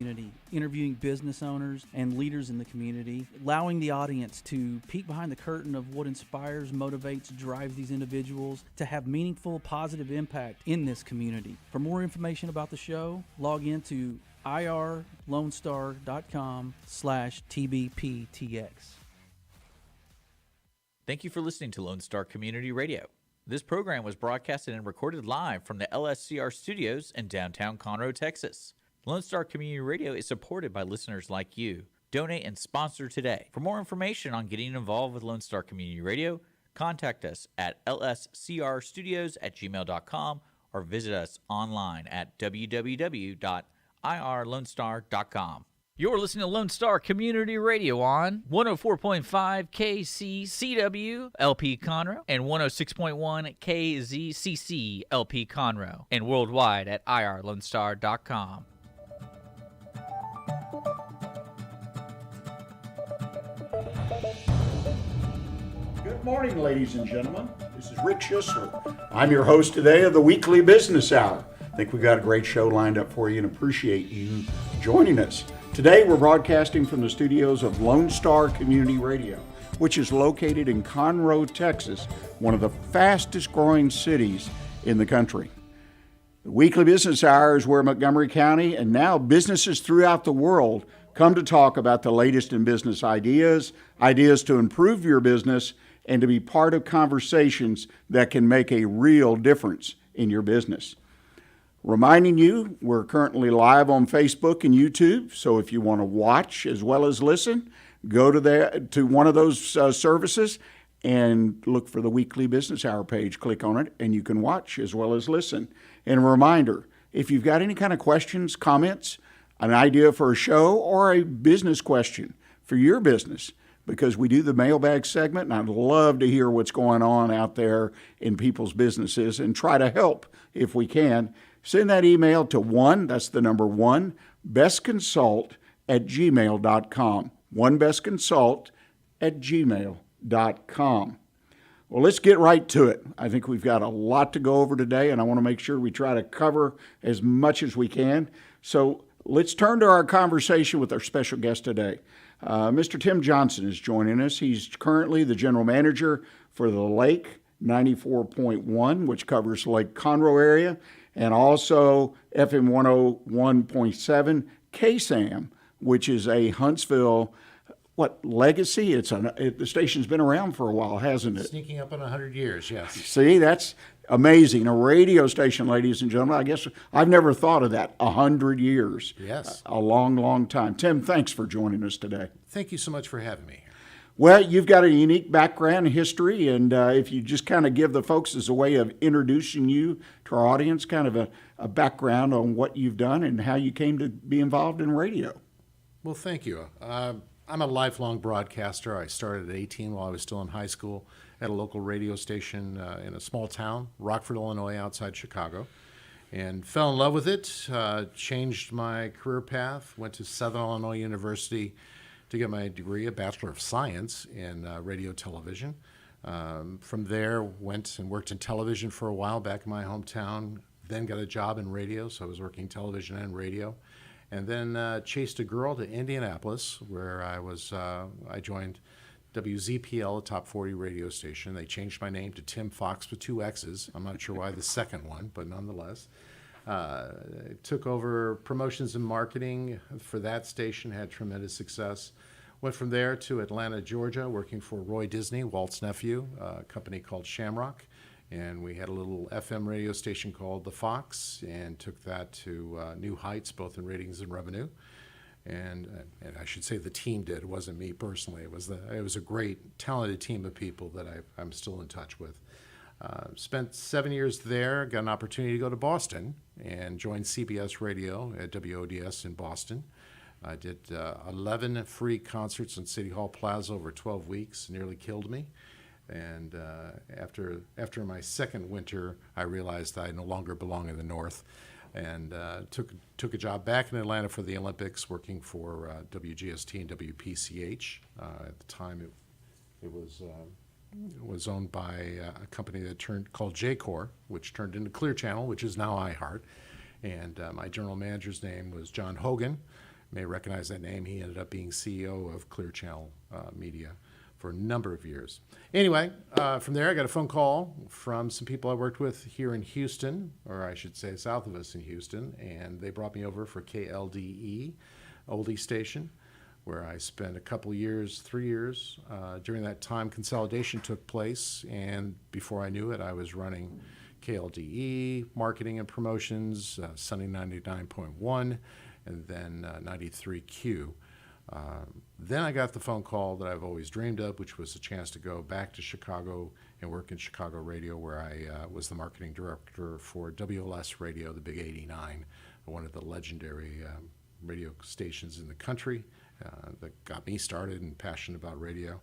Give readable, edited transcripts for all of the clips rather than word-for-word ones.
community, interviewing business owners and leaders in the community, allowing the audience to peek behind the curtain of what inspires, motivates, drives these individuals to have meaningful, positive impact in this community. For more information about the show, log into irlonestar.com/TBPTX. Thank you for listening to Lone Star Community Radio. This program was broadcasted and recorded live from the LSCR studios in downtown Conroe, Texas. Lone Star Community Radio is supported by listeners like you. Donate and sponsor today. For more information on getting involved with Lone Star Community Radio, contact us at lscrstudios@gmail.com or visit us online at www.irlonestar.com. You're listening to Lone Star Community Radio on 104.5 KCCW LP Conroe and 106.1 KZCC LP Conroe and worldwide at irlonestar.com. Good morning, ladies and gentlemen. This is Rick Schissler. I'm your host today of the Weekly Business Hour. I think we've got a great show lined up for you and appreciate you joining us. Today we're broadcasting from the studios of Lone Star Community Radio, which is located in Conroe, Texas, one of the fastest growing cities in the country. The Weekly Business Hour is where Montgomery County and now businesses throughout the world come to talk about the latest in business ideas to improve your business, and to be part of conversations that can make a real difference in your business. Reminding you, we're currently live on Facebook and YouTube, so if you want to watch as well as listen, go to one of those services and look for the Weekly Business Hour page. Click on it, and you can watch as well as listen. And a reminder, if you've got any kind of questions, comments, an idea for a show, or a business question for your business, because we do the mailbag segment, and I'd love to hear what's going on out there in people's businesses and try to help if we can. Send that email to that's the number 1, bestconsult@gmail.com. 1bestconsult@gmail.com. Well, let's get right to it. I think we've got a lot to go over today, and I want to make sure we try to cover as much as we can. So let's turn to our conversation with our special guest today. Mr. Tim Johnson is joining us. He's currently the general manager for the Lake 94.1, which covers Lake Conroe area, and also FM 101.7 KSAM, which is a Huntsville legacy? The station's been around for a while, hasn't it? Sneaking up on 100 years, yes. See, that's amazing. A radio station, ladies and gentlemen. I guess I've never thought of that. 100 years. Yes. A long, long time. Tim, thanks for joining us today. Thank you so much for having me. Well, you've got a unique background and history, and if you just kind of give the folks as a way of introducing you to our audience, kind of a background on what you've done and how you came to be involved in radio. Well, thank you. I'm a lifelong broadcaster. I started at 18 while I was still in high school at a local radio station in a small town, Rockford, Illinois, outside Chicago, and fell in love with it, changed my career path, went to Southern Illinois University to get my degree, a Bachelor of Science in radio television. From there, went and worked in television for a while back in my hometown, then got a job in radio, so I was working television and radio. And then chased a girl to Indianapolis, where I joined WZPL, a top 40 radio station. They changed my name to Tim Fox with 2 X's. I'm not sure why the second one, but nonetheless. Took over promotions and marketing for that station, had tremendous success. Went from there to Atlanta, Georgia, working for Roy Disney, Walt's nephew, a company called Shamrock. And we had a little FM radio station called The Fox, and took that to new heights, both in ratings and revenue. And I should say the team did. It wasn't me personally. It was a great, talented team of people that I'm still in touch with. Spent 7 years there. Got an opportunity to go to Boston and join CBS Radio at WODS in Boston. I did 11 free concerts in City Hall Plaza over 12 weeks. Nearly killed me. And after my second winter, I realized I no longer belong in the North, and took a job back in Atlanta for the Olympics, working for WGST and WPCH. At the time, it was owned by a company called J-Corps, which turned into Clear Channel, which is now iHeart. And my general manager's name was John Hogan. may recognize that name. He ended up being CEO of Clear Channel Media for a number of years. Anyway, from there I got a phone call from some people I worked with here in Houston, or I should say south of us in Houston, and they brought me over for KLDE, oldie station, where I spent a couple years, 3 years. During that time, consolidation took place, and before I knew it, I was running KLDE, marketing and promotions, Sunny 99.1, and then 93Q. Then I got the phone call that I've always dreamed of, which was a chance to go back to Chicago and work in Chicago radio, where I was the marketing director for WLS Radio, the Big 89, one of the legendary radio stations in the country that got me started and passionate about radio.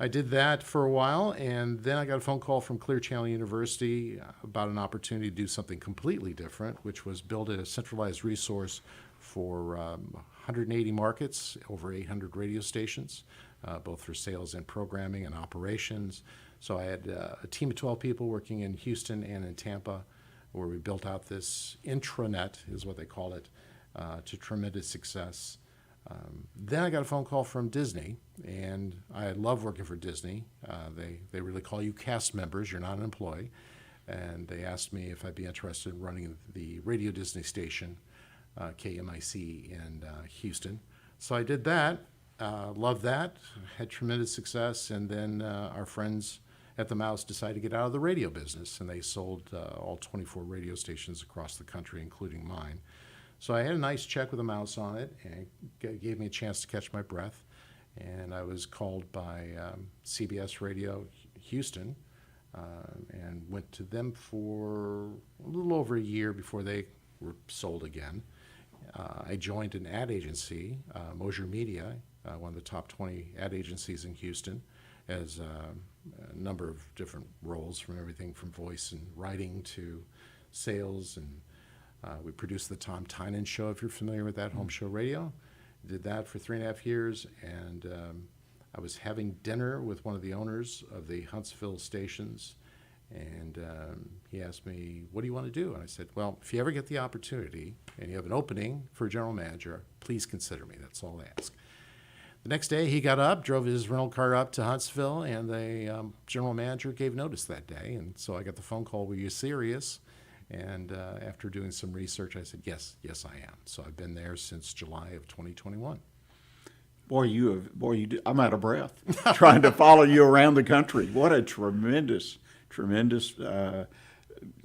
I did that for a while, and then I got a phone call from Clear Channel University about an opportunity to do something completely different, which was build a centralized resource for 180 markets, over 800 radio stations, both for sales and programming and operations. So I had a team of 12 people working in Houston and in Tampa, where we built out this intranet, is what they call it, to tremendous success. Then I got a phone call from Disney, and I love working for Disney. They really call you cast members, you're not an employee. And they asked me if I'd be interested in running the Radio Disney station, KMIC in Houston. So I did that, loved that, had tremendous success, and then our friends at the Mouse decided to get out of the radio business, and they sold all 24 radio stations across the country, including mine. So I had a nice check with a Mouse on it, and it gave me a chance to catch my breath. And I was called by CBS Radio Houston and went to them for a little over a year before they were sold again. I joined an ad agency, Mosier Media, one of the top 20 ad agencies in Houston, as a number of different roles, from everything from voice and writing to sales, and we produced the Tom Tynan Show, if you're familiar with that, home show radio. Did that for 3.5 years, and I was having dinner with one of the owners of the Huntsville stations, and he asked me, what do you want to do? And I said, well, if you ever get the opportunity and you have an opening for a general manager, please consider me. That's all I ask. The next day, he got up, drove his rental car up to Huntsville, and the general manager gave notice that day. And so I got the phone call, were you serious? And after doing some research, I said, yes, I am. So I've been there since July of 2021. I'm out of breath trying to follow you around the country. What a tremendous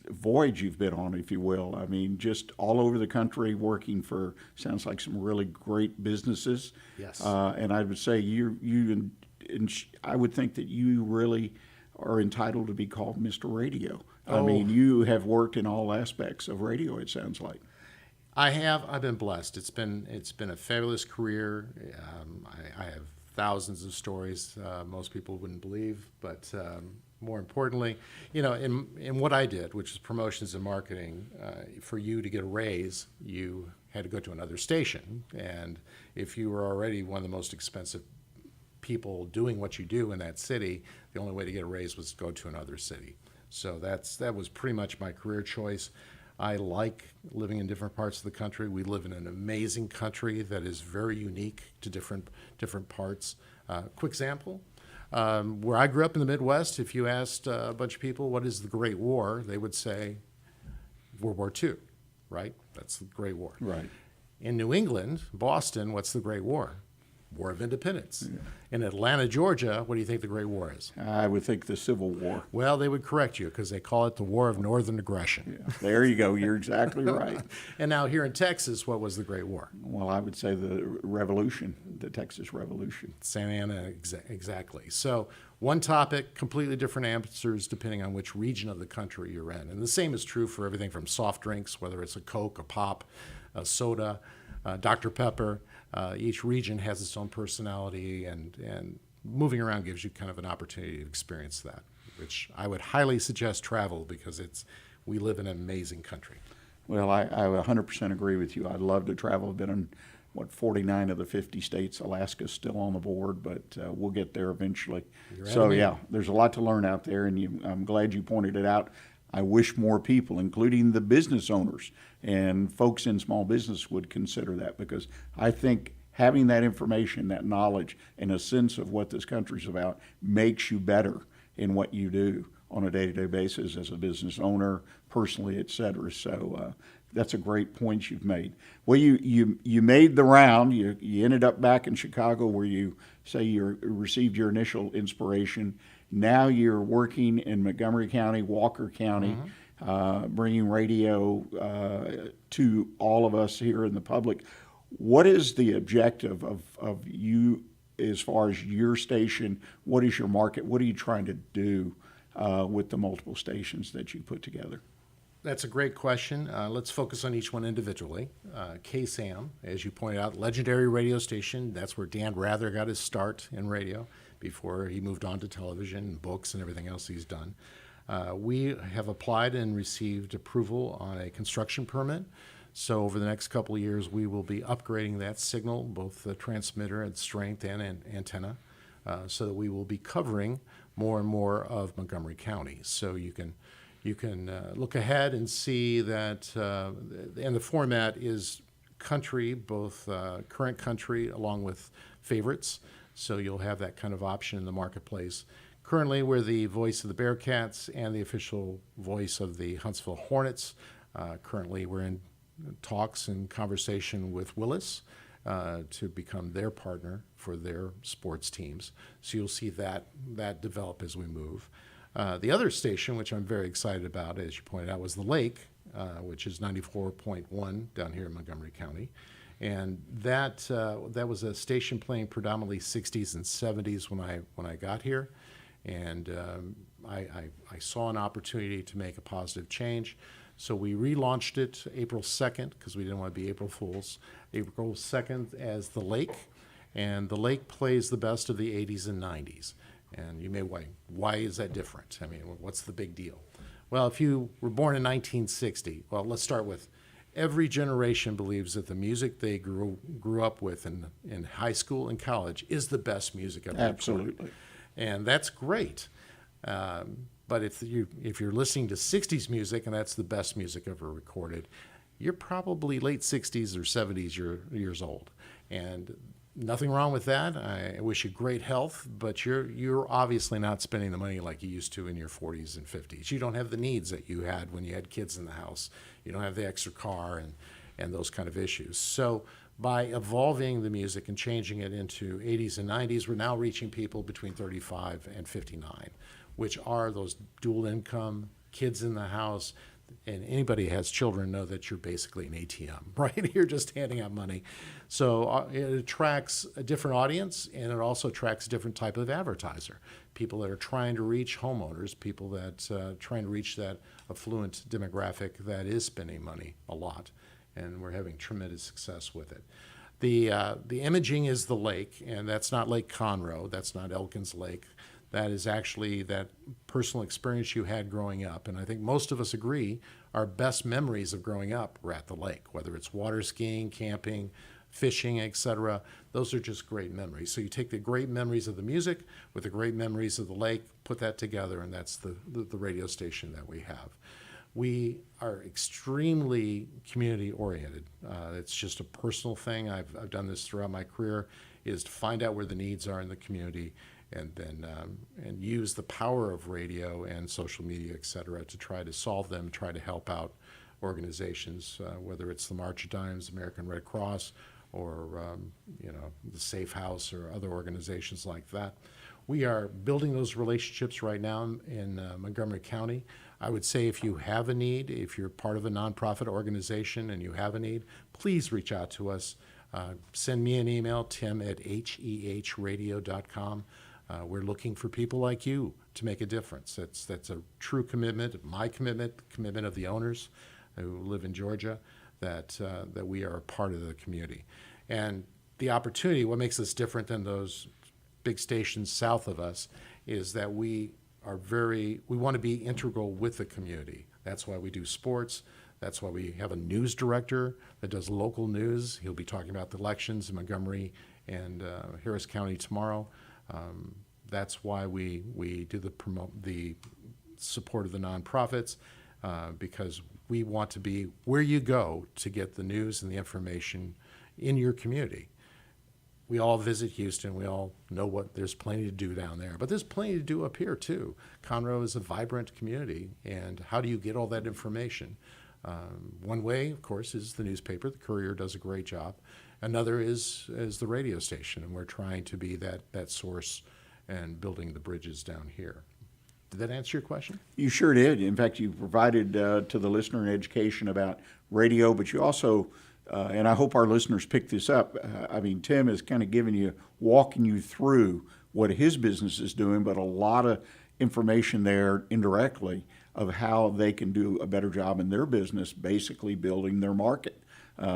voyage you've been on, if you will. I mean, just all over the country, working for, sounds like some really great businesses. Yes. And I would say I would think that you really are entitled to be called Mr. Radio. I mean, you have worked in all aspects of radio, it sounds like. I have. I've been blessed. It's been a fabulous career. I have thousands of stories most people wouldn't believe, but more importantly, in what I did, which is promotions and marketing, for you to get a raise, you had to go to another station, and if you were already one of the most expensive people doing what you do in that city, the only way to get a raise was to go to another city. So that was pretty much my career choice. I like living in different parts of the country. We live in an amazing country that is very unique to different parts. Quick example, where I grew up in the Midwest, if you asked a bunch of people, what is the Great War, they would say World War II, right? That's the Great War. Right. In New England, Boston, what's the Great War? War of Independence. Yeah. In Atlanta, Georgia, what do you think the Great War is? I would think the Civil War. Well, they would correct you because they call it the War of Northern Aggression. Yeah. There you go. You're exactly right. And now here in Texas, what was the Great War? Well, I would say the Revolution, the Texas Revolution. Santa Ana, exactly. So one topic, completely different answers depending on which region of the country you're in. And the same is true for everything from soft drinks, whether it's a Coke, a pop, a soda, Dr. Pepper. Each region has its own personality, and moving around gives you kind of an opportunity to experience that, which I would highly suggest travel because we live in an amazing country. Well, I 100% agree with you. I'd love to travel. I've been in, 49 of the 50 states. Alaska's still on the board, but we'll get there eventually. So, yeah, there's a lot to learn out there, and I'm glad you pointed it out. I wish more people, including the business owners and folks in small business, would consider that, because I think having that information, that knowledge, and a sense of what this country's about makes you better in what you do on a day-to-day basis as a business owner, personally, et cetera. So that's a great point you've made. Well, you made the round. You ended up back in Chicago, where you say you received your initial inspiration. Now you're working in Montgomery County, Walker County, bringing radio to all of us here in the public. What is the objective of you as far as your station? What is your market? What are you trying to do with the multiple stations that you put together? That's a great question. Let's focus on each one individually. KSAM, as you pointed out, legendary radio station. That's where Dan Rather got his start in radio before he moved on to television and books and everything else he's done. We have applied and received approval on a construction permit. So over the next couple of years, we will be upgrading that signal, both the transmitter and strength and antenna, so that we will be covering more and more of Montgomery County. So you can look ahead and see that, and the format is country, both current country along with favorites. So you'll have that kind of option in the marketplace. Currently, we're the voice of the Bearcats and the official voice of the Huntsville Hornets. Currently, we're in talks and conversation with Willis to become their partner for their sports teams. So you'll see that develop as we move. The other station, which I'm very excited about, as you pointed out, was the Lake, which is 94.1 down here in Montgomery County. And that was a station playing predominantly 60s and 70s when I got here. And I saw an opportunity to make a positive change. So we relaunched it April 2nd, because we didn't want to be April Fools. April 2nd as the Lake. And the Lake plays the best of the 80s and 90s. And you may wonder, why is that different? I mean, what's the big deal? Well, if you were born in 1960, well, let's start with every generation believes that the music they grew up with in high school and college is the best music ever. Absolutely. And that's great. But if you're listening to 60s music and that's the best music ever recorded, you're probably late 60s or 70s years old. And nothing wrong with that. I wish you great health, but you're obviously not spending the money like you used to in your 40s and 50s. You don't have the needs that you had when you had kids in the house. You don't have the extra car and those kind of issues. So by evolving the music and changing it into 80s and 90s, we're now reaching people between 35 and 59, which are those dual income, kids in the house. And anybody who has children know that you're basically an ATM, right? You're just handing out money. So it attracts a different audience, and it also attracts a different type of advertiser. People that are trying to reach homeowners, people that trying to reach that affluent demographic that is spending money a lot. And we're having tremendous success with it. The imaging is the lake, and that's not Lake Conroe. That's not Elkins Lake. That is actually that personal experience you had growing up. And I think most of us agree our best memories of growing up were at the lake, whether it's water skiing, camping, fishing, etc. Those are just great memories. So you take the great memories of the music with the great memories of the lake, put that together, and that's the radio station that we have. We are extremely community oriented. It's just a personal thing. I've done this throughout my career, is to find out where the needs are in the community, and then and use the power of radio and social media, et cetera, to try to solve them, try to help out organizations, whether it's the March of Dimes, American Red Cross, or the Safe House, or other organizations like that. We are building those relationships right now in Montgomery County. I would say if you have a need, if you're part of a nonprofit organization and you have a need, please reach out to us. Send me an email, tim@hehradio.com. We're looking for people like you to make a difference. That's a true commitment, my commitment, the commitment of the owners who live in Georgia, that we are a part of the community. And the opportunity, what makes us different than those big stations south of us, is that we want to be integral with the community. That's why we do sports. That's why we have a news director that does local news. He'll be talking about the elections in Montgomery and Harris County tomorrow. That's why we do the support of the nonprofits. because we want to be where you go to get the news and the information in your community. We all visit Houston. We all know there's plenty to do down there, but there's plenty to do up here too. Conroe is a vibrant community, and how do you get all that information? One way, of course, is the newspaper. The Courier does a great job. Another is the radio station, and we're trying to be that source and building the bridges down here. Did that answer your question? You sure did. In fact, you provided to the listener an education about radio, but you also, and I hope our listeners pick this up, Tim is kind of walking you through what his business is doing, but a lot of information there indirectly of how they can do a better job in their business, basically building their market.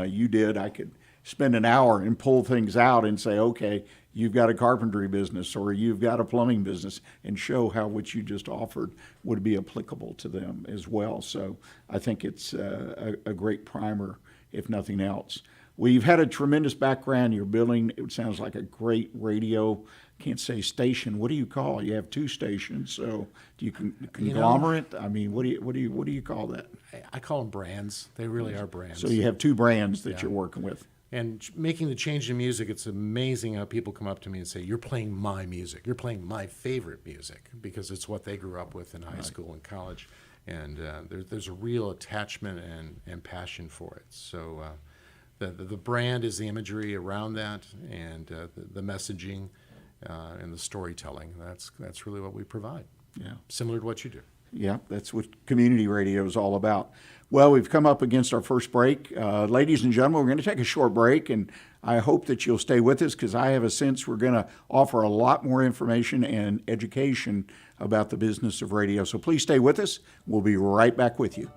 You did. I could spend an hour and pull things out and say, okay, you've got a carpentry business or you've got a plumbing business, and show how what you just offered would be applicable to them as well. So I think it's a great primer, if nothing else. Well, you've had a tremendous background. You're building, it sounds like a great radio, can't say station. What do you call it? You have two stations. So do you conglomerate? What do you call that? I call them brands. They really are brands. So you have two brands that you're working with. And making the change in music, it's amazing how people come up to me and say, you're playing my music. You're playing my favorite music, because it's what they grew up with in high school and college. And there's a real attachment and passion for it. So the brand is the imagery around that, and the messaging and the storytelling. That's really what we provide. Yeah. Similar to what you do. Yeah, that's what community radio is all about. Well, we've come up against our first break. Ladies and gentlemen, we're going to take a short break, and I hope that you'll stay with us, because I have a sense we're going to offer a lot more information and education about the business of radio. So please stay with us. We'll be right back with you.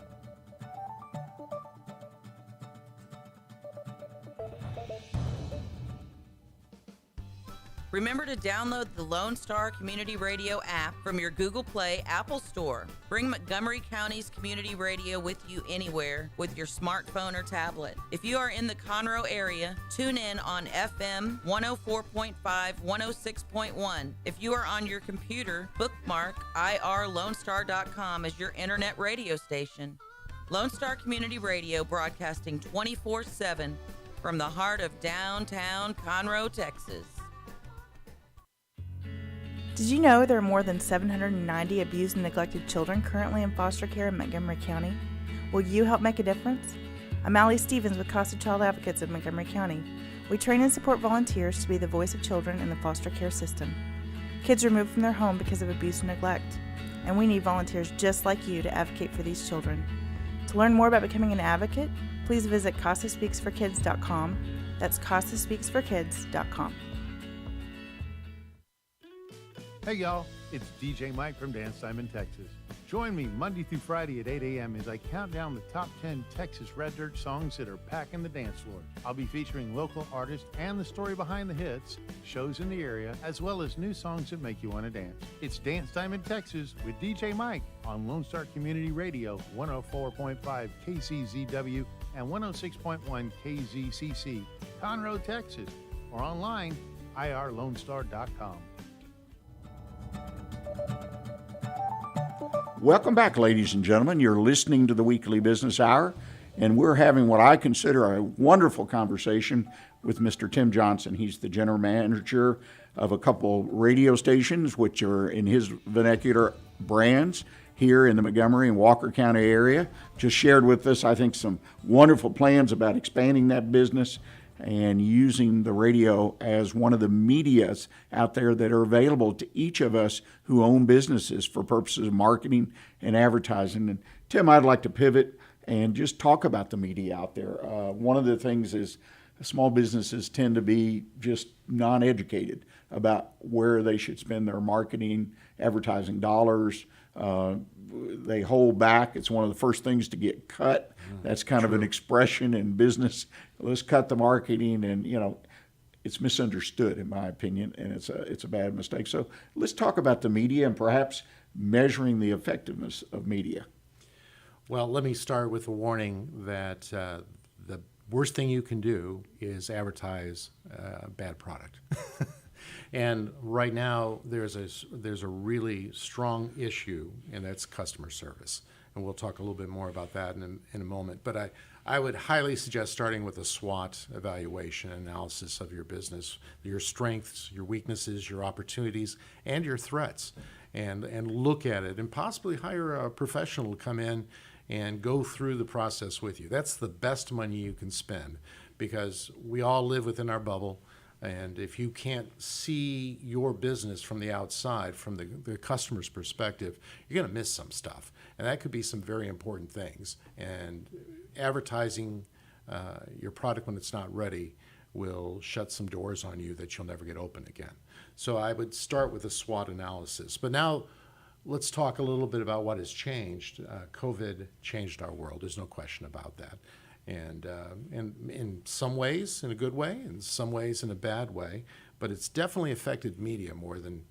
Remember to download the Lone Star Community Radio app from your Google Play Apple Store. Bring Montgomery County's community radio with you anywhere with your smartphone or tablet. If you are in the Conroe area, tune in on FM 104.5, 106.1. If you are on your computer, bookmark irlonestar.com as your internet radio station. Lone Star Community Radio, broadcasting 24/7 from the heart of downtown Conroe, Texas. Did you know there are more than 790 abused and neglected children currently in foster care in Montgomery County? Will you help make a difference? I'm Allie Stevens with Casa Child Advocates of Montgomery County. We train and support volunteers to be the voice of children in the foster care system. Kids removed from their home because of abuse and neglect, and we need volunteers just like you to advocate for these children. To learn more about becoming an advocate, please visit CasaSpeaksForKids.com. That's CasaSpeaksForKids.com. Hey y'all, it's DJ Mike from Dance Time in Texas. Join me Monday through Friday at 8 a.m. as I count down the top 10 Texas Red Dirt songs that are packing the dance floor. I'll be featuring local artists and the story behind the hits, shows in the area, as well as new songs that make you want to dance. It's Dance Time in Texas with DJ Mike on Lone Star Community Radio, 104.5 KCZW and 106.1 KZCC, Conroe, Texas, or online, irlonestar.com. Welcome back, ladies and gentlemen. You're listening to the Weekly Business Hour, and we're having what I consider a wonderful conversation with Mr. Tim Johnson. He's the general manager of a couple radio stations, which are, in his vernacular, brands here in the Montgomery and Walker County area. Just shared with us, I think, some wonderful plans about expanding that business and using the radio as one of the medias out there that are available to each of us who own businesses for purposes of marketing and advertising. And Tim, I'd like to pivot and just talk about the media out there. One of the things is small businesses tend to be just non-educated about where they should spend their marketing, advertising dollars. They hold back. It's one of the first things to get cut. That's kind of an expression in business. Let's cut the marketing, and it's misunderstood in my opinion, and it's a bad mistake. So let's talk about the media and perhaps measuring the effectiveness of media. Well, let me start with a warning that the worst thing you can do is advertise a bad product. And right now, there's a really strong issue, and that's customer service. and we'll talk a little bit more about that in a moment. But I would highly suggest starting with a SWOT evaluation analysis of your business, your strengths, your weaknesses, your opportunities, and your threats, and look at it, and possibly hire a professional to come in and go through the process with you. That's the best money you can spend, because we all live within our bubble. And if you can't see your business from the outside, from the customer's perspective, you're going to miss some stuff. And that could be some very important things. And advertising your product when it's not ready will shut some doors on you that you'll never get open again. So I would start with a SWOT analysis. But now let's talk a little bit about what has changed. COVID changed our world. There's no question about that. And in some ways in a good way, in some ways in a bad way, but it's definitely affected media more than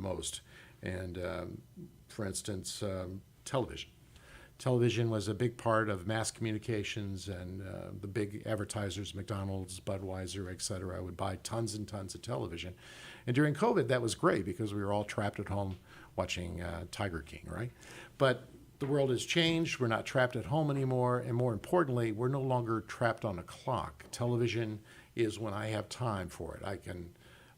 most. And for instance, television. Television was a big part of mass communications, and the big advertisers, McDonald's, Budweiser, et cetera, would buy tons and tons of television. And during COVID, that was great because we were all trapped at home watching Tiger King, right? But the world has changed. We're not trapped at home anymore. And more importantly, we're no longer trapped on a clock. Television is when I have time for it.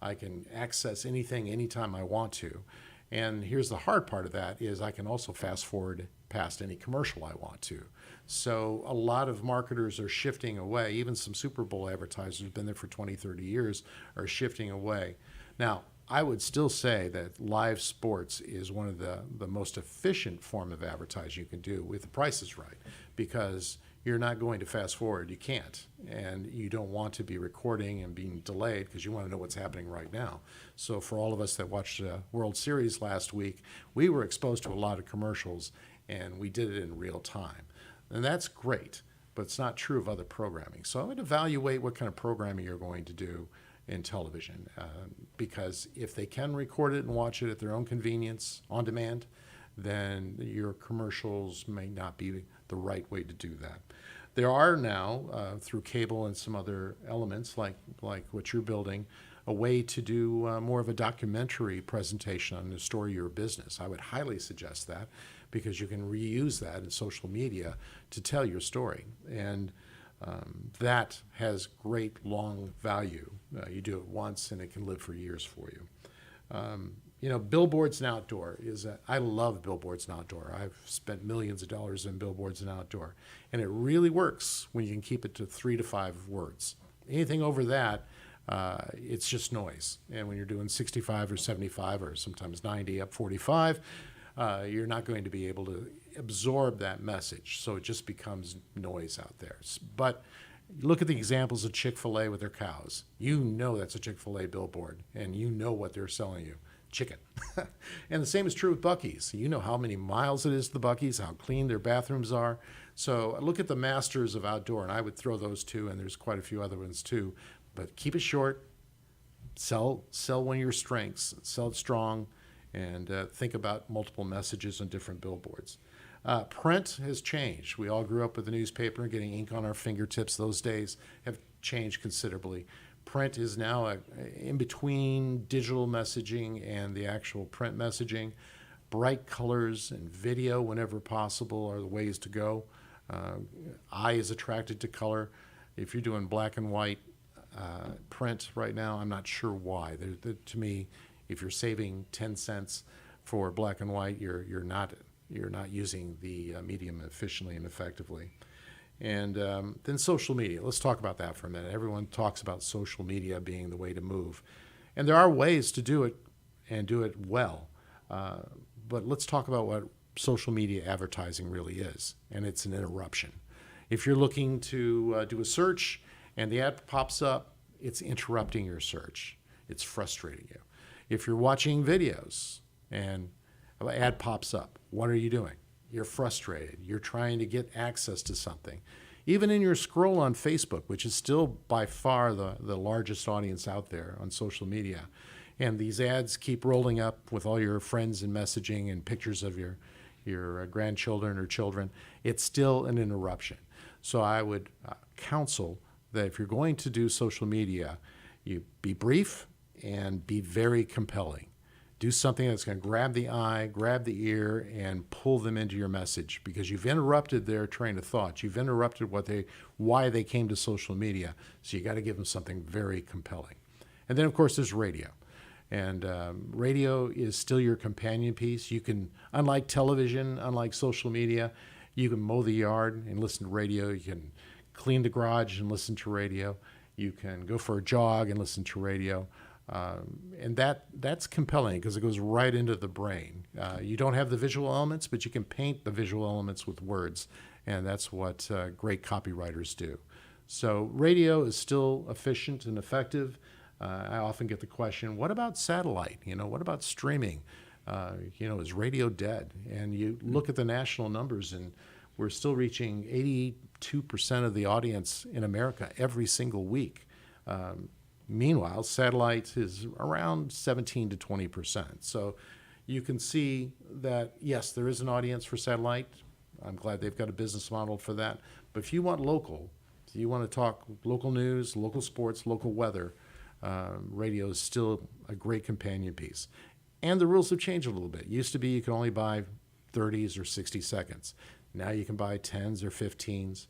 I can access anything anytime I want to. And here's the hard part of that is I can also fast forward past any commercial I want to. So a lot of marketers are shifting away. Even some Super Bowl advertisers who've been there for 20, 30 years are shifting away. Now, I would still say that live sports is one of the most efficient form of advertising you can do if the price is right, because you're not going to fast forward. You can't. And you don't want to be recording and being delayed because you want to know what's happening right now. So for all of us that watched the World Series last week, we were exposed to a lot of commercials, and we did it in real time. And that's great, but it's not true of other programming. So I would evaluate what kind of programming you're going to do in television, because if they can record it and watch it at their own convenience on demand, then your commercials may not be the right way to do that. There are now, through cable and some other elements like what you're building, a way to do more of a documentary presentation on the story of your business. I would highly suggest that, because you can reuse that in social media to tell your story. And that has great long value. You do it once and it can live for years for you. Billboards and outdoor I love billboards and outdoor. I've spent millions of dollars in billboards and outdoor. And it really works when you can keep it to 3 to 5 words. Anything over that, it's just noise. And when you're doing 65 or 75 or sometimes 90 up 45, you're not going to be able to absorb that message. So it just becomes noise out there. But look at the examples of Chick-fil-A with their cows. You know that's a Chick-fil-A billboard, and you know what they're selling you. Chicken. And the same is true with Buc-ee's. You know how many miles it is to the Buc-ee's, how clean their bathrooms are. So look at the masters of outdoor, and I would throw those two, and there's quite a few other ones too. But keep it short. Sell one of your strengths. Sell it strong, and think about multiple messages on different billboards. Print has changed. We all grew up with the newspaper and getting ink on our fingertips. Those days have changed considerably. Print is now in between digital messaging and the actual print messaging. Bright colors and video, whenever possible, are the ways to go. Eye is attracted to color. If you're doing black and white print right now, I'm not sure why. To me, if you're saving 10 cents for black and white, you're not using the medium efficiently and effectively. And then social media. Let's talk about that for a minute. Everyone talks about social media being the way to move. And there are ways to do it and do it well. But let's talk about what social media advertising really is. And it's an interruption. If you're looking to do a search and the ad pops up, it's interrupting your search. It's frustrating you. If you're watching videos and an ad pops up, what are you doing? You're frustrated. You're trying to get access to something. Even in your scroll on Facebook, which is still by far the largest audience out there on social media, and these ads keep rolling up with all your friends and messaging and pictures of your grandchildren or children, it's still an interruption. So I would counsel that if you're going to do social media, you be brief and be very compelling. Do something that's going to grab the eye, grab the ear, and pull them into your message, because you've interrupted their train of thought. You've interrupted why they came to social media. So you got to give them something very compelling. And then, of course, there's radio. And radio is still your companion piece. You can, unlike television, unlike social media, you can mow the yard and listen to radio. You can clean the garage and listen to radio. You can go for a jog and listen to radio. And that's compelling because it goes right into the brain. You don't have the visual elements, but you can paint the visual elements with words. And that's what great copywriters do. So radio is still efficient and effective. I often get the question, what about satellite? What about streaming? Is radio dead? And you look at the national numbers, and we're still reaching 82% of the audience in America every single week. Meanwhile, satellite is around 17 to 20%. So you can see that, yes, there is an audience for satellite. I'm glad they've got a business model for that. But if you want local, if you want to talk local news, local sports, local weather, radio is still a great companion piece. And the rules have changed a little bit. It used to be you could only buy 30s or 60 seconds. Now you can buy 10s or 15s.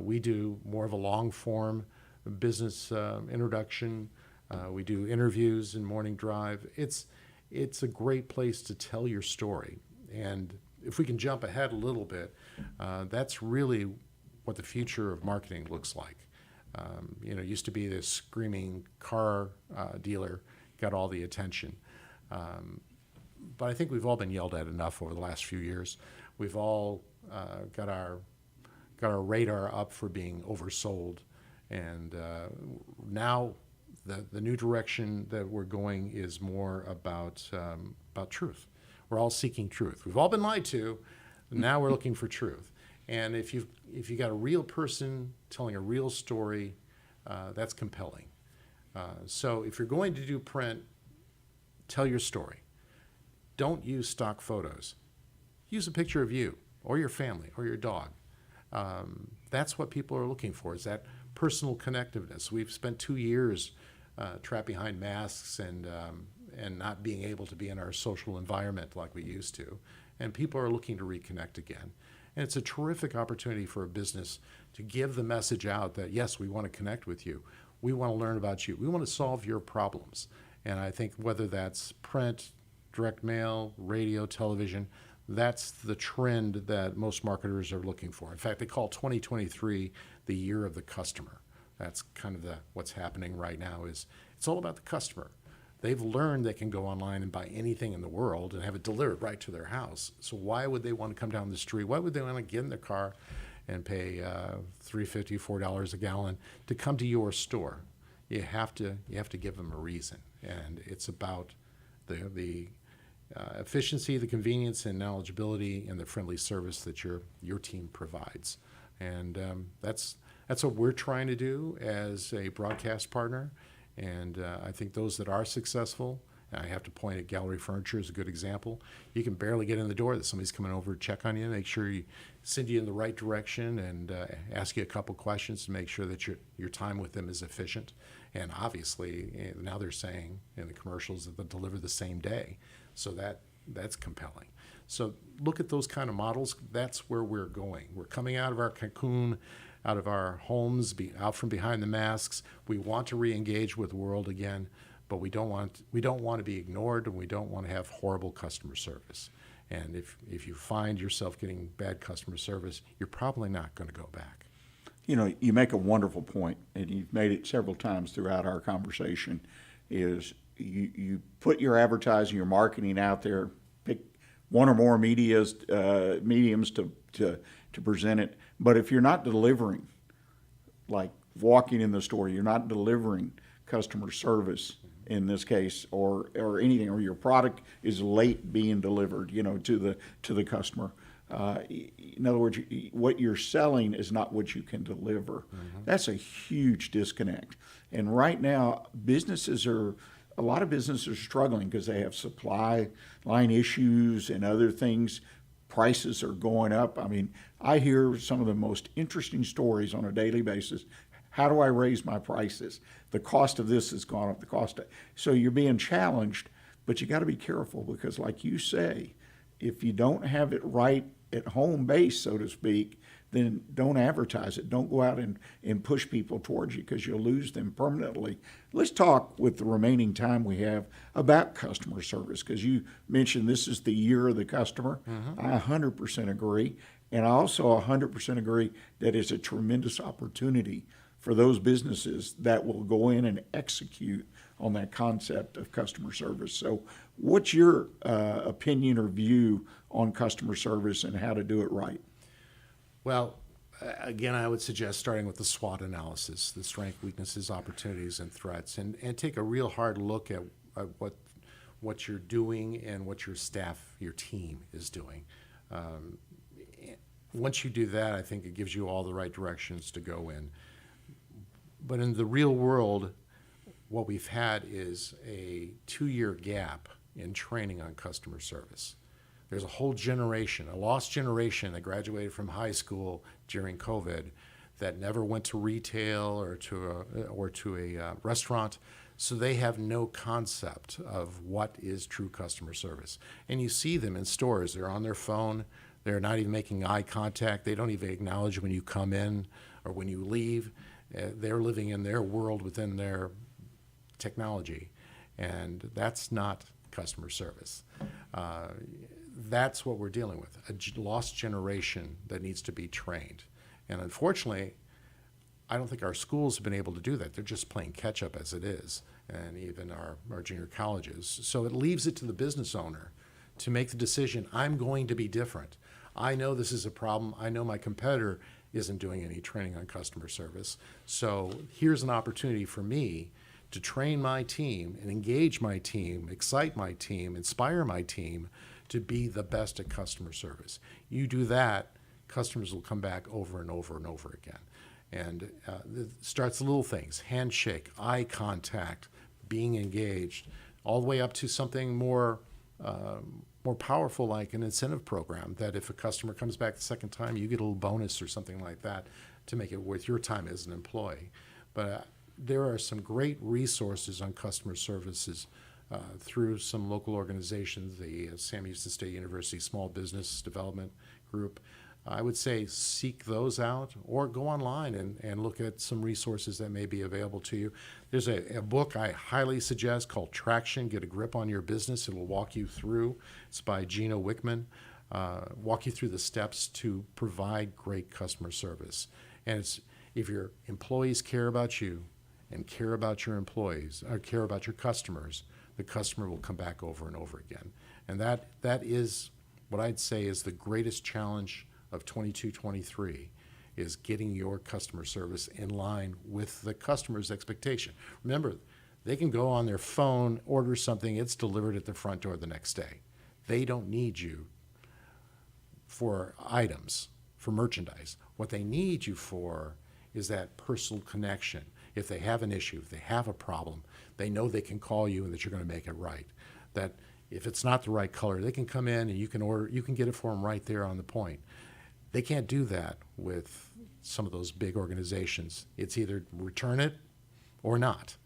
We do more of a long form business introduction. We do interviews in Morning Drive. It's a great place to tell your story. And if we can jump ahead a little bit, that's really what the future of marketing looks like. It used to be this screaming car dealer got all the attention. But I think we've all been yelled at enough over the last few years. We've all got our radar up for being oversold. And now the new direction that we're going is more about truth. We're all seeking truth. We've all been lied to. Now we're looking for truth. And if you got a real person telling a real story, that's compelling. So if you're going to do print, tell your story. Don't use stock photos. Use a picture of you or your family or your dog. That's what people are looking for, is that personal connectiveness. We've spent 2 years trapped behind masks and not being able to be in our social environment like we used to. And people are looking to reconnect again. And it's a terrific opportunity for a business to give the message out that, yes, we want to connect with you. We want to learn about you. We want to solve your problems. And I think whether that's print, direct mail, radio, television, that's the trend that most marketers are looking for. In fact, they call 2023 the year of the customer. That's kind of what's happening right now. Is it's all about the customer. They've learned they can go online and buy anything in the world and have it delivered right to their house. So why would they want to come down the street? Why would they want to get in their car and pay $3.50, $4 a gallon to come to your store? You have to give them a reason, and it's about the efficiency, the convenience, and knowledgeability, and the friendly service that your team provides. And that's what we're trying to do as a broadcast partner. And I think those that are successful, and I have to point at Gallery Furniture as a good example. You can barely get in the door that somebody's coming over to check on you, make sure you send you in the right direction, and ask you a couple questions to make sure that your time with them is efficient. And obviously, now they're saying in the commercials that they'll deliver the same day. So that's compelling. So look at those kind of models. That's where we're going. We're coming out of our cocoon, out of our homes, out from behind the masks. We want to re-engage with the world again, but we don't want to be ignored, and we don't want to have horrible customer service. And if you find yourself getting bad customer service, you're probably not going to go back. You make a wonderful point, and you've made it several times throughout our conversation, is you put your advertising, your marketing out there, pick one or more mediums to present it. But if you're not delivering, like walking in the store, you're not delivering customer service in this case, or anything, or your product is late being delivered, to the customer. In other words, what you're selling is not what you can deliver. Mm-hmm. That's a huge disconnect. And right now, a lot of businesses are struggling because they have supply line issues and other things. Prices are going up. I mean, I hear some of the most interesting stories on a daily basis. How do I raise my prices? The cost of this has gone up. So you're being challenged But you got to be careful because, like you say, if you don't have it right at home base, so to speak, then don't advertise it. Don't go out and push people towards you because you'll lose them permanently. Let's talk with the remaining time we have about customer service because you mentioned this is the year of the customer. I 100% agree. And I also 100% agree that it's a tremendous opportunity for those businesses that will go in and execute on that concept of customer service. So what's your opinion or view on customer service and how to do it right? Well, again, I would suggest starting with the SWOT analysis, the strengths, weaknesses, opportunities, and threats, and take a real hard look at what you're doing and what your staff, your team is doing. Once you do that, I think it gives you all the right directions to go in. But in the real world, what we've had is a 2-year gap in training on customer service. There's a whole generation, a lost generation that graduated from high school during COVID that never went to retail or to a restaurant, so they have no concept of what is true customer service. And you see them in stores. They're on their phone. They're not even making eye contact. They don't even acknowledge when you come in or when you leave. They're living in their world within their technology, and that's not customer service. That's what we're dealing with, a lost generation that needs to be trained. And unfortunately, I don't think our schools have been able to do that. They're just playing catch up as it is, and even our junior colleges. So it leaves it to the business owner to make the decision, I'm going to be different. I know this is a problem. I know my competitor isn't doing any training on customer service. So here's an opportunity for me to train my team and engage my team, excite my team, inspire my team to be the best at customer service. You do that, customers will come back over and over and over again. And it starts little things, handshake, eye contact, being engaged, all the way up to something more powerful like an incentive program that if a customer comes back the second time, you get a little bonus or something like that to make it worth your time as an employee. But there are some great resources on customer services through some local organizations, the Sam Houston State University Small Business Development Group. I would say seek those out or go online and look at some resources that may be available to you. There's a book I highly suggest called Traction, Get a Grip on Your Business. It will walk you through. It's by Gino Wickman. Walk you through the steps to provide great customer service. And it's if your employees care about you and care about your employees or care about your customers, the customer will come back over and over again. And that is what I'd say is the greatest challenge of 22-23 is getting your customer service in line with the customer's expectation. Remember, they can go on their phone, order something, it's delivered at the front door the next day. They don't need you for items, for merchandise. What they need you for is that personal connection. If they have an issue, if they have a problem, they know they can call you and that you're going to make it right. That if it's not the right color, they can come in and you can get it for them right there on the point. They can't do that with some of those big organizations. It's either return it or not.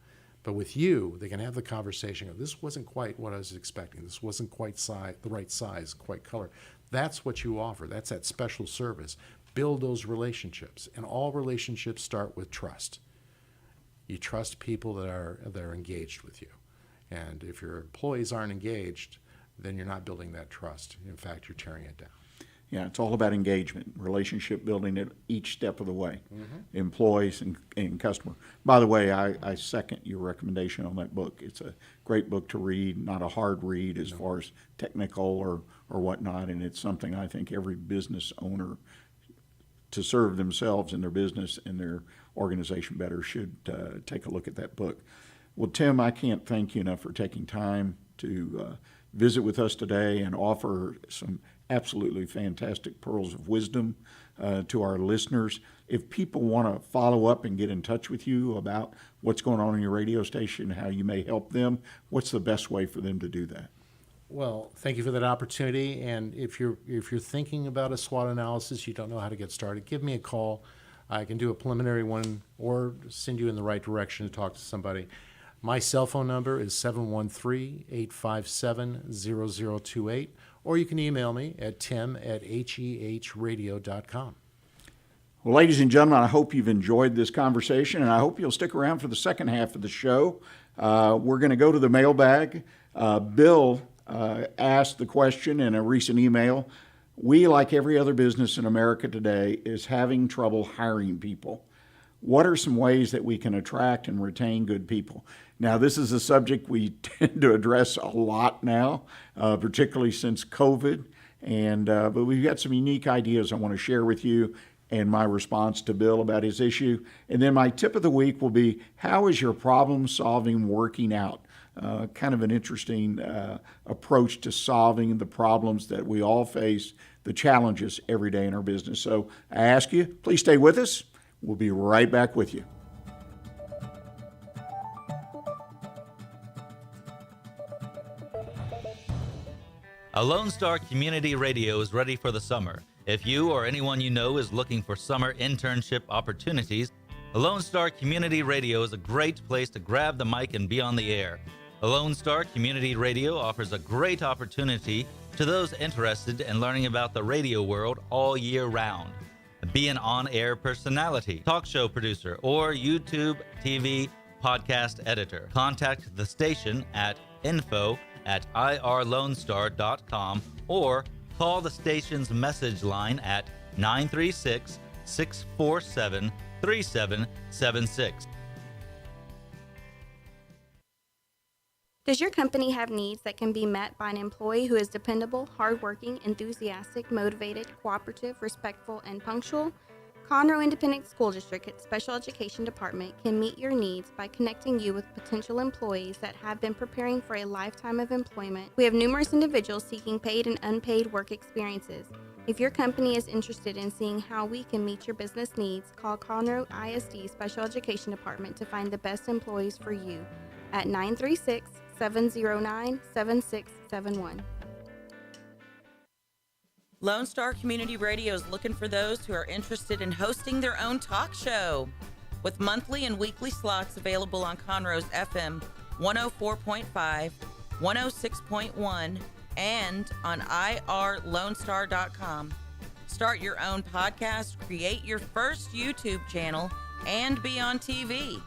But with you, they can have the conversation of, this wasn't quite what I was expecting. This wasn't quite the right size, quite color. That's what you offer. That's that special service. Build those relationships. And all relationships start with trust. You trust people that are engaged with you. And if your employees aren't engaged, then you're not building that trust. In fact, you're tearing it down. Yeah, it's all about engagement, relationship building at each step of the way, employees and customer. By the way, I second your recommendation on that book. It's a great book to read, not a hard read as far as technical or whatnot, and it's something I think every business owner to serve themselves and their business and their organization better should take a look at that book. Well, Tim, I can't thank you enough for taking time to visit with us today and offer some absolutely fantastic pearls of wisdom to our listeners. If people want to follow up and get in touch with you about what's going on in your radio station, how you may help them, what's the best way for them to do that? Well, thank you for that opportunity. And if you're thinking about a SWOT analysis, you don't know how to get started, give me a call. I can do a preliminary one or send you in the right direction to talk to somebody. My cell phone number is 713-857-0028, or you can email me at tim@hehradio.com. Well, ladies and gentlemen, I hope you've enjoyed this conversation, and I hope you'll stick around for the second half of the show. We're going to go to the mailbag. Bill asked the question in a recent email. We, like every other business in America today, is having trouble hiring people. What are some ways that we can attract and retain good people? Now, this is a subject we tend to address a lot now, particularly since COVID. But we've got some unique ideas I want to share with you and my response to Bill about his issue. And then my tip of the week will be, how is your problem solving working out? Kind of an interesting approach to solving the problems that we all face, the challenges every day in our business. So I ask you, please stay with us. We'll be right back with you. A Lone Star Community Radio is ready for the summer. If you or anyone you know is looking for summer internship opportunities, a Lone Star Community Radio is a great place to grab the mic and be on the air. A Lone Star Community Radio offers a great opportunity to those interested in learning about the radio world all year round. Be an on-air personality, talk show producer, or YouTube, TV, podcast editor. Contact the station at info@irlonestar.com or call the station's message line at 936-647-3776. Does your company have needs that can be met by an employee who is dependable, hardworking, enthusiastic, motivated, cooperative, respectful, and punctual? Conroe Independent School District Special Education Department can meet your needs by connecting you with potential employees that have been preparing for a lifetime of employment. We have numerous individuals seeking paid and unpaid work experiences. If your company is interested in seeing how we can meet your business needs, call Conroe ISD Special Education Department to find the best employees for you at 936-709-7671. Lone Star Community Radio is looking for those who are interested in hosting their own talk show. With monthly and weekly slots available on Conroe's FM 104.5, 106.1, and on irlonestar.com. Start your own podcast, create your first YouTube channel, and be on TV.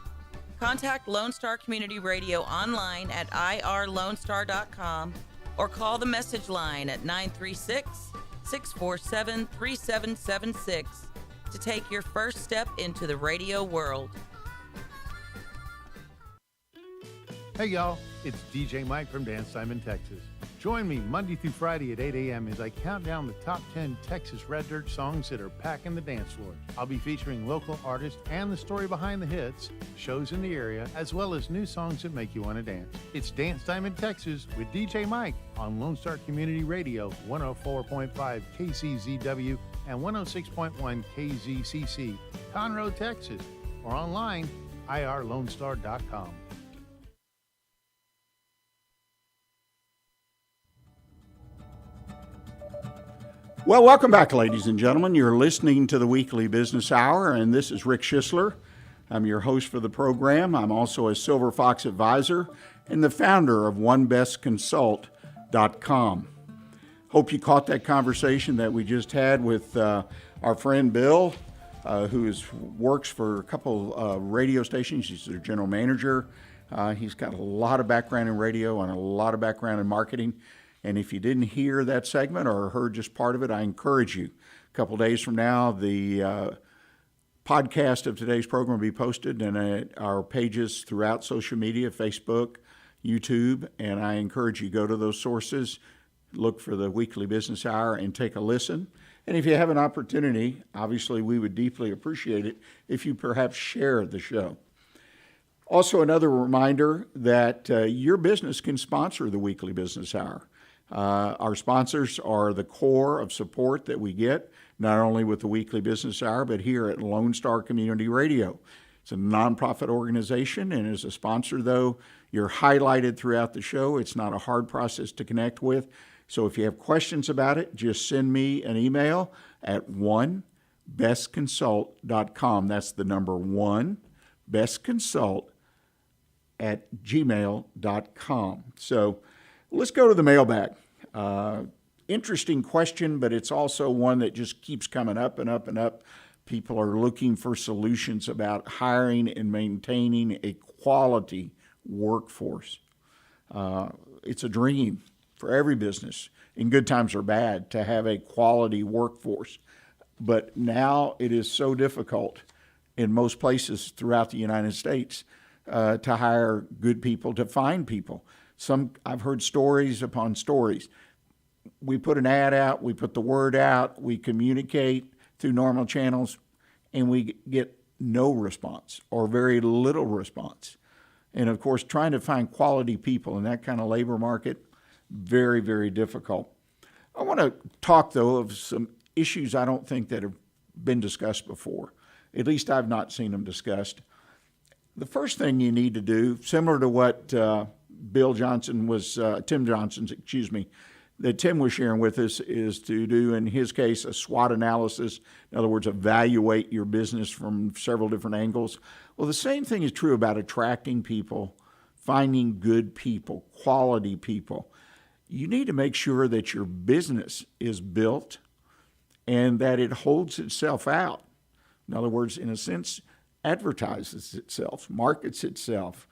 Contact Lone Star Community Radio online at irlonestar.com or call the message line at 936-647-3776 to take your first step into the radio world. Hey y'all, it's DJ Mike from Dan Simon, Texas. Join me Monday through Friday at 8 a.m. as I count down the top 10 Texas Red Dirt songs that are packing the dance floor. I'll be featuring local artists and the story behind the hits, shows in the area, as well as new songs that make you want to dance. It's Dance Time in Texas with DJ Mike on Lone Star Community Radio, 104.5 KCZW and 106.1 KZCC, Conroe, Texas, or online, irlonestar.com. Well, welcome back, ladies and gentlemen. You're listening to the Weekly Business Hour, and this is Rick Schissler. I'm your host for the program. I'm also a Silver Fox advisor and the founder of OneBestConsult.com. Hope you caught that conversation that we just had with our friend Bill, who works for a couple radio stations. He's their general manager. He's got a lot of background in radio and a lot of background in marketing. And if you didn't hear that segment or heard just part of it, I encourage you. A couple days from now, the podcast of today's program will be posted in our pages throughout social media, Facebook, YouTube, and I encourage you to go to those sources, look for the Weekly Business Hour, and take a listen. And if you have an opportunity, obviously we would deeply appreciate it if you perhaps share the show. Also, another reminder that your business can sponsor the Weekly Business Hour. Our sponsors are the core of support that we get, not only with the Weekly Business Hour, but here at Lone Star Community Radio. It's a nonprofit organization, and as a sponsor, though, you're highlighted throughout the show. It's not a hard process to connect with. So if you have questions about it, just send me an email at onebestconsult.com. That's the number one, bestconsult gmail.com. So let's go to the mailbag. Interesting question, but it's also one that just keeps coming up and up and up. People are looking for solutions about hiring and maintaining a quality workforce. It's a dream for every business, in good times or bad, to have a quality workforce. But now it is so difficult in most places throughout the United States to hire good people, to find people. I've heard stories upon stories. We put an ad out, we put the word out, we communicate through normal channels, and we get no response or very little response. And of course, trying to find quality people in that kind of labor market, very, very difficult. I want to talk, though, of some issues I don't think that have been discussed before. At least I've not seen them discussed. The first thing you need to do, similar to what Tim Johnson was sharing with us, is to do, in his case, a SWOT analysis. In other words, evaluate your business from several different angles. Well, the same thing is true about attracting people, finding good people, quality people. You need to make sure that your business is built and that it holds itself out. In other words, in a sense, advertises itself, markets itself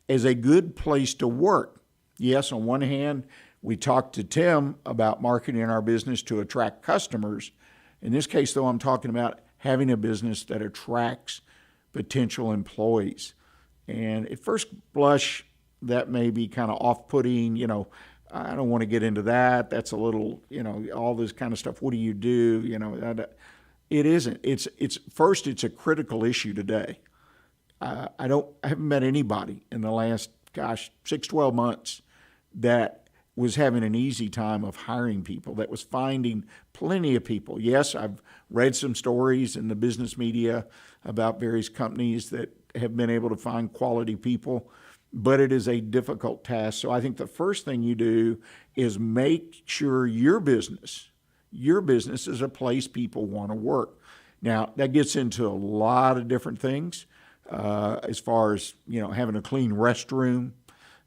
as a good place to work. Yes, on one hand, we talked to Tim about marketing our business to attract customers. In this case, though, I'm talking about having a business that attracts potential employees. And at first blush, that may be kind of off-putting. I don't want to get into that. That's a little, all this kind of stuff. What do you do? It isn't. It's a critical issue today. I haven't met anybody in the last, 6-12 months that was having an easy time of hiring people, that was finding plenty of people. Yes, I've read some stories in the business media about various companies that have been able to find quality people, but it is a difficult task. So I think the first thing you do is make sure your business is a place people want to work. Now, that gets into a lot of different things, as far as, having a clean restroom,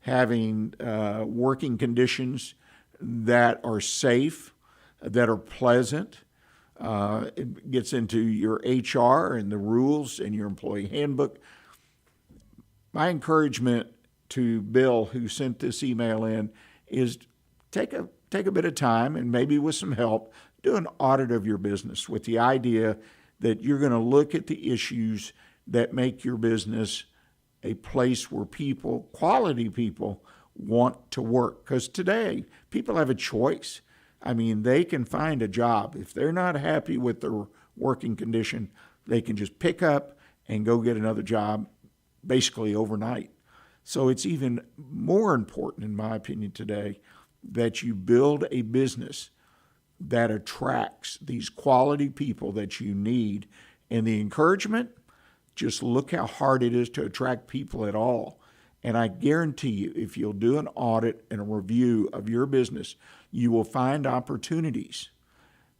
having working conditions that are safe, that are pleasant. It gets into your HR and the rules and your employee handbook. My encouragement to Bill, who sent this email in, is take a bit of time, and maybe with some help, do an audit of your business with the idea that you're going to look at the issues that make your business a place where people, quality people, want to work. Because today, people have a choice. I mean, they can find a job. If they're not happy with their working condition, they can just pick up and go get another job basically overnight. So it's even more important, in my opinion, today, that you build a business that attracts these quality people that you need. And the encouragement, just look how hard it is to attract people at all. And I guarantee you, if you'll do an audit and a review of your business, you will find opportunities.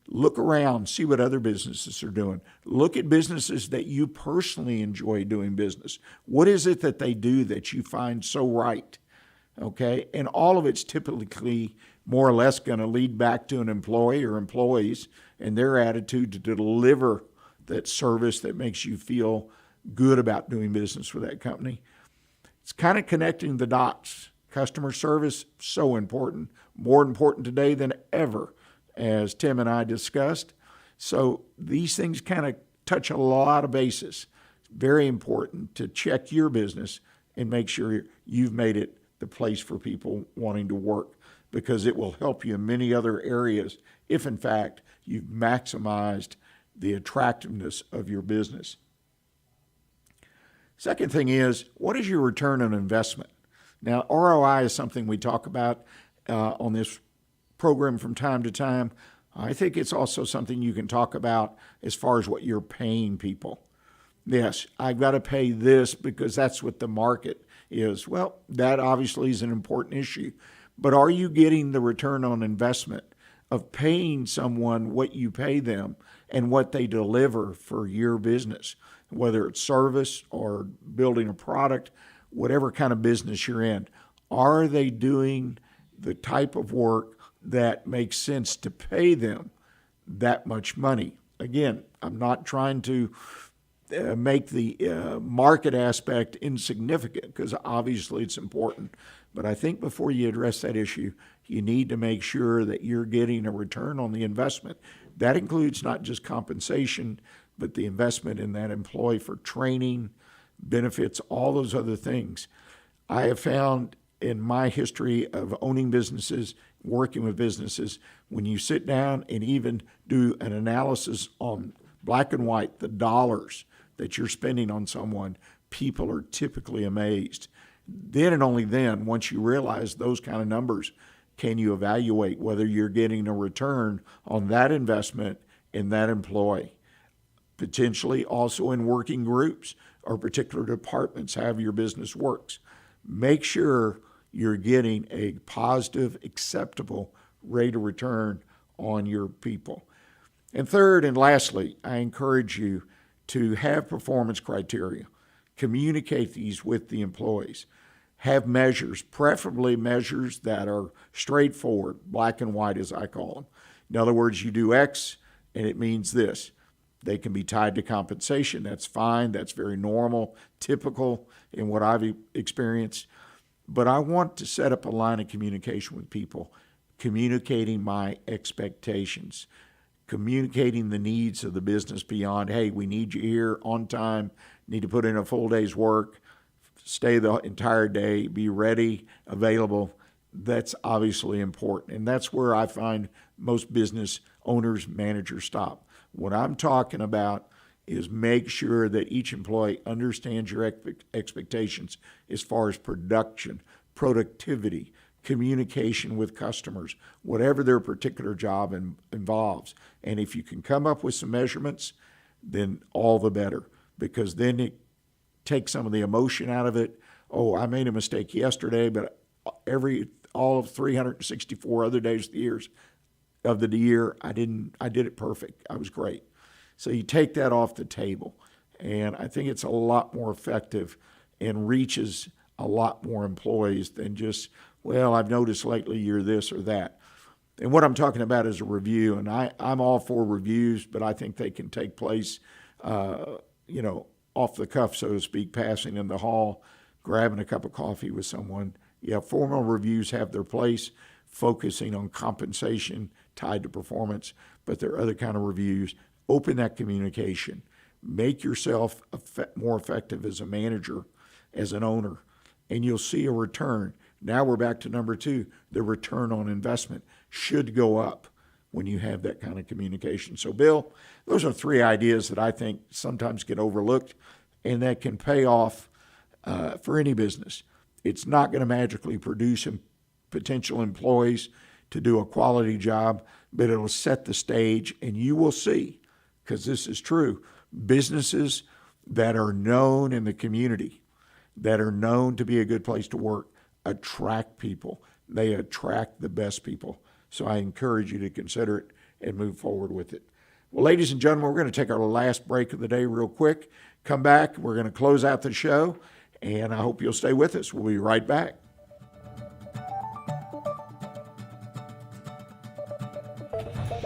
Look around, see what other businesses are doing. Look at businesses that you personally enjoy doing business. What is it that they do that you find so right? Okay, and all of it's typically more or less going to lead back to an employee or employees and their attitude to deliver that service that makes you feel good about doing business with that company. It's kind of connecting the dots. Customer service, so important, more important today than ever, as Tim and I discussed. So these things kind of touch a lot of bases. It's very important to check your business and make sure you've made it the place for people wanting to work, because it will help you in many other areas if, in fact, you've maximized the attractiveness of your business. Second thing is, what is your return on investment? Now, ROI is something we talk about on this program from time to time. I think it's also something you can talk about as far as what you're paying people. Yes, I've got to pay this because that's what the market is. Well, that obviously is an important issue. But are you getting the return on investment of paying someone what you pay them and what they deliver for your business, whether it's service or building a product whatever kind of business you're in, are they doing the type of work that makes sense to pay them that much money? Again, I'm not trying to make the market aspect insignificant, because obviously it's important. But I think before you address that issue, you need to make sure that you're getting a return on the investment. That includes not just compensation, but the investment in that employee for training, benefits, all those other things. I have found in my history of owning businesses, working with businesses, when you sit down and even do an analysis on black and white, the dollars that you're spending on someone, people are typically amazed. Then and only then, once you realize those kind of numbers, can you evaluate whether you're getting a return on that investment in that employee. Potentially also in working groups or particular departments, however your business works. Make sure you're getting a positive, acceptable rate of return on your people. And third and lastly, I encourage you to have performance criteria. Communicate these with the employees. Have measures, preferably measures that are straightforward, black and white as I call them. In other words, you do X and it means this. They can be tied to compensation. That's fine. That's very normal, typical in what I've experienced. But I want to set up a line of communication with people, communicating my expectations, communicating the needs of the business beyond, hey, we need you here on time, need to put in a full day's work, stay the entire day, be ready, available. That's obviously important. And that's where I find most business owners, managers stop. What I'm talking about is make sure that each employee understands your expectations as far as production, productivity, communication with customers, whatever their particular job involves. And if you can come up with some measurements, then all the better, because then it takes some of the emotion out of it. Oh, I made a mistake yesterday, but all of 364 other days of the year, I did it perfect. I was great. So you take that off the table, and I think it's a lot more effective and reaches a lot more employees than just, well, I've noticed lately you're this or that. And what I'm talking about is a review, and I'm all for reviews, but I think they can take place, off the cuff, so to speak, passing in the hall, grabbing a cup of coffee with someone. Yeah, formal reviews have their place, focusing on compensation tied to performance, but there are other kind of reviews. Open that communication. Make yourself more effective as a manager, as an owner, and you'll see a return. Now we're back to number 2. The return on investment should go up when you have that kind of communication. So, Bill, those are 3 ideas that I think sometimes get overlooked and that can pay off for any business. It's not going to magically produce potential employees to do a quality job, but it'll set the stage, and you will see, because this is true, businesses that are known in the community, that are known to be a good place to work, attract people. They attract the best people. So I encourage you to consider it and move forward with it. Well, ladies and gentlemen, we're going to take our last break of the day real quick. Come back. We're going to close out the show, and I hope you'll stay with us. We'll be right back.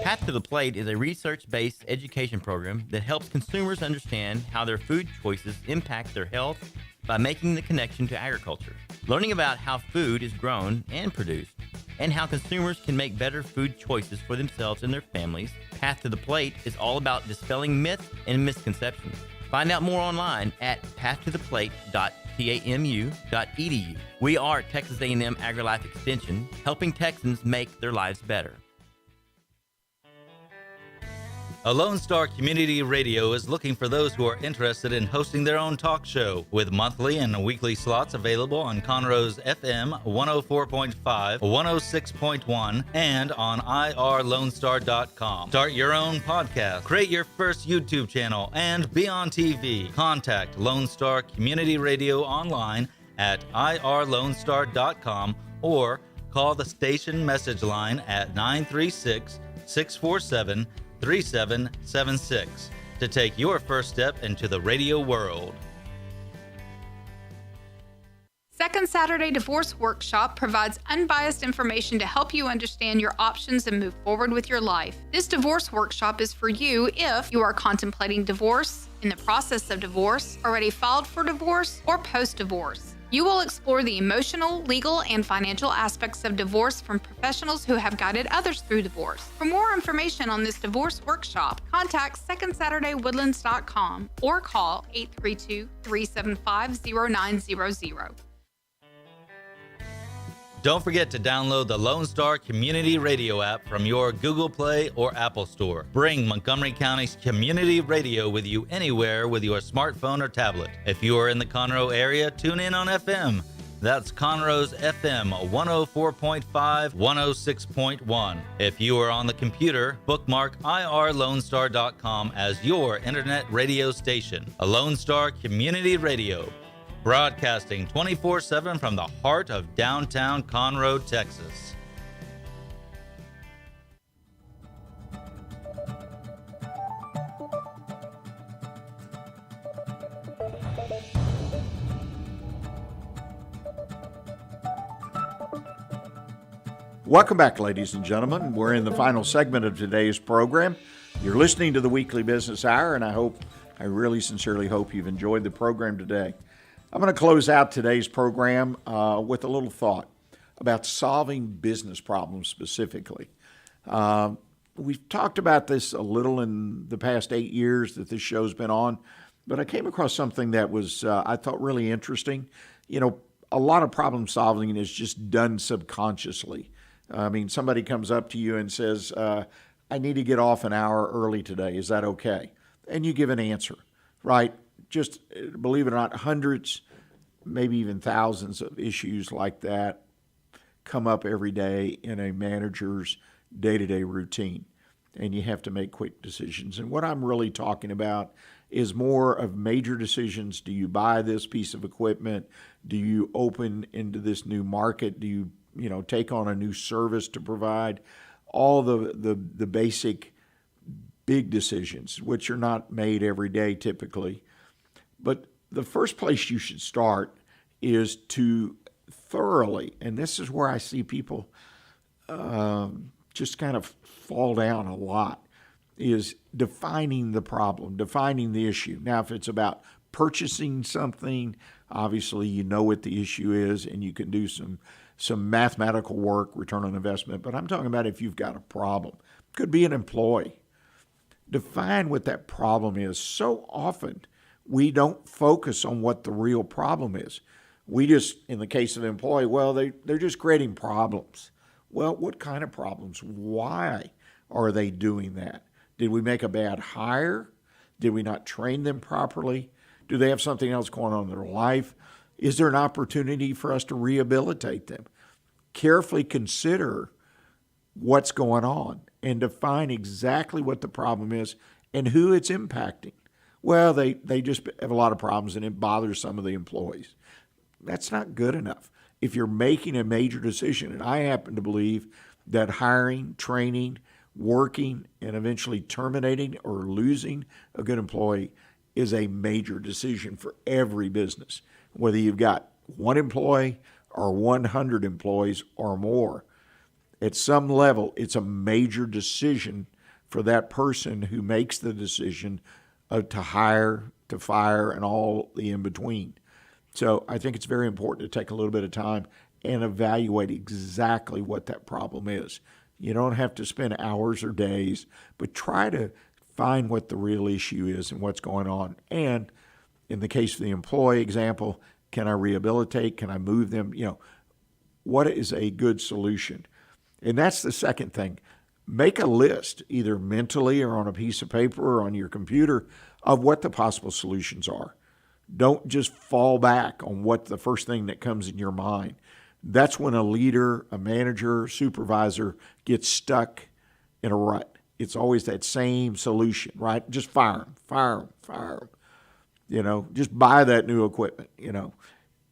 Path to the Plate is a research-based education program that helps consumers understand how their food choices impact their health by making the connection to agriculture. Learning about how food is grown and produced, and how consumers can make better food choices for themselves and their families, Path to the Plate is all about dispelling myths and misconceptions. Find out more online at pathtotheplate.tamu.edu. We are Texas A&M AgriLife Extension, helping Texans make their lives better. A Lone Star Community Radio is looking for those who are interested in hosting their own talk show, with monthly and weekly slots available on Conroe's FM 104.5, 106.1, and on irlonestar.com. Start your own podcast, create your first YouTube channel, and be on TV. Contact Lone Star Community Radio online at irlonestar.com or call the station message line at 936-647-3776 to take your first step into the radio world. Second Saturday Divorce Workshop provides unbiased information to help you understand your options and move forward with your life. This divorce workshop is for you if you are contemplating divorce, in the process of divorce, already filed for divorce, or post-divorce. You will explore the emotional, legal, and financial aspects of divorce from professionals who have guided others through divorce. For more information on this divorce workshop, contact SecondSaturdayWoodlands.com or call 832-375-0900. Don't forget to download the Lone Star Community Radio app from your Google Play or Apple Store. Bring Montgomery County's community radio with you anywhere with your smartphone or tablet. If you are in the Conroe area, tune in on FM. That's Conroe's FM 104.5, 106.1. If you are on the computer, bookmark irlonestar.com as your internet radio station. A Lone Star Community Radio, broadcasting 24/7 from the heart of downtown Conroe, Texas. Welcome back, ladies and gentlemen. We're in the final segment of today's program. You're listening to the Weekly Business Hour, and I really sincerely hope you've enjoyed the program today. I'm going to close out today's program with a little thought about solving business problems specifically. We've talked about this a little in the past 8 years that this show's been on, but I came across something that was, I thought, really interesting. You know, a lot of problem solving is just done subconsciously. I mean, somebody comes up to you and says, I need to get off an hour early today. Is that okay? And you give an answer, right? Just, believe it or not, hundreds, maybe even thousands of issues like that come up every day in a manager's day-to-day routine, and you have to make quick decisions. And what I'm really talking about is more of major decisions. Do you buy this piece of equipment? Do you open into this new market? Do you take on a new service to provide? All the basic big decisions, which are not made every day typically. But the first place you should start is to thoroughly, and this is where I see people just kind of fall down a lot, is defining the problem, defining the issue. Now, if it's about purchasing something, obviously you know what the issue is and you can do some mathematical work, return on investment. But I'm talking about if you've got a problem. Could be an employee. Define what that problem is. So often we don't focus on what the real problem is. We just, in the case of an employee, well, they're just creating problems. Well, what kind of problems? Why are they doing that? Did we make a bad hire? Did we not train them properly? Do they have something else going on in their life? Is there an opportunity for us to rehabilitate them? Carefully consider what's going on and define exactly what the problem is and who it's impacting. Well, they just have a lot of problems and it bothers some of the employees. That's not good enough. If you're making a major decision, and I happen to believe that hiring, training, working, and eventually terminating or losing a good employee is a major decision for every business, whether you've got one employee or 100 employees or more. At some level, it's a major decision for that person who makes the decision to hire, to fire, and all the in-between. So I think it's very important to take a little bit of time and evaluate exactly what that problem is. You don't have to spend hours or days, but try to find what the real issue is and what's going on. And in the case of the employee example, can I rehabilitate? Can I move them? What is a good solution? And that's the second thing. Make a list, either mentally or on a piece of paper or on your computer, of what the possible solutions are. Don't just fall back on what the first thing that comes in your mind. That's when a leader, a manager, supervisor gets stuck in a rut. It's always that same solution, right? Just fire them. Just buy that new equipment.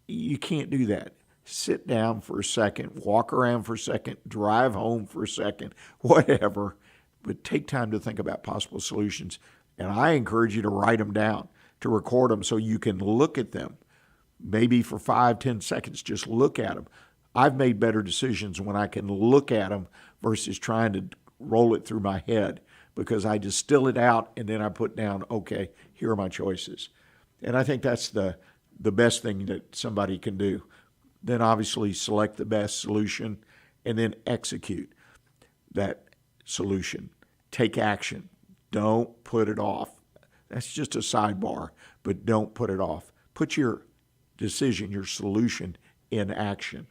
You can't do that. Sit down for a second, walk around for a second, drive home for a second, whatever, but take time to think about possible solutions. And I encourage you to write them down, to record them so you can look at them maybe for 5-10 seconds, just look at them. I've made better decisions when I can look at them versus trying to roll it through my head, because I distill it out and then I put down, okay, here are my choices. And I think that's the best thing that somebody can do. Then obviously select the best solution and then execute that solution. Take action. Don't put it off. That's just a sidebar, but don't put it off. Put your decision, your solution in action.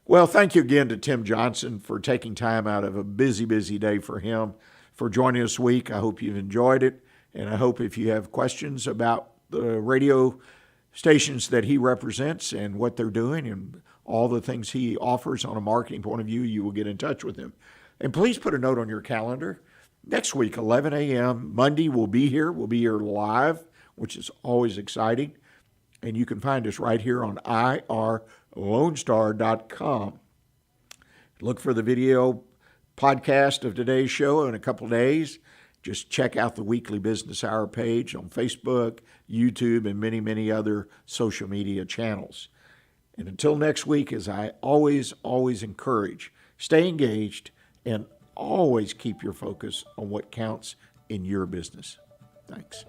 Well, thank you again to Tim Johnson for taking time out of a busy, busy day for him for joining us this week. I hope you've enjoyed it, and I hope if you have questions about the radio stations that he represents and what they're doing and all the things he offers on a marketing point of view, you will get in touch with him. And please put a note on your calendar. Next week, 11 a.m., Monday, we'll be here. We'll be here live, which is always exciting. And you can find us right here on irlonestar.com. Look for the video podcast of today's show in a couple days. Just check out the Weekly Business Hour page on Facebook, YouTube, and many, many other social media channels. And until next week, as I always encourage, stay engaged and always keep your focus on what counts in your business. Thanks.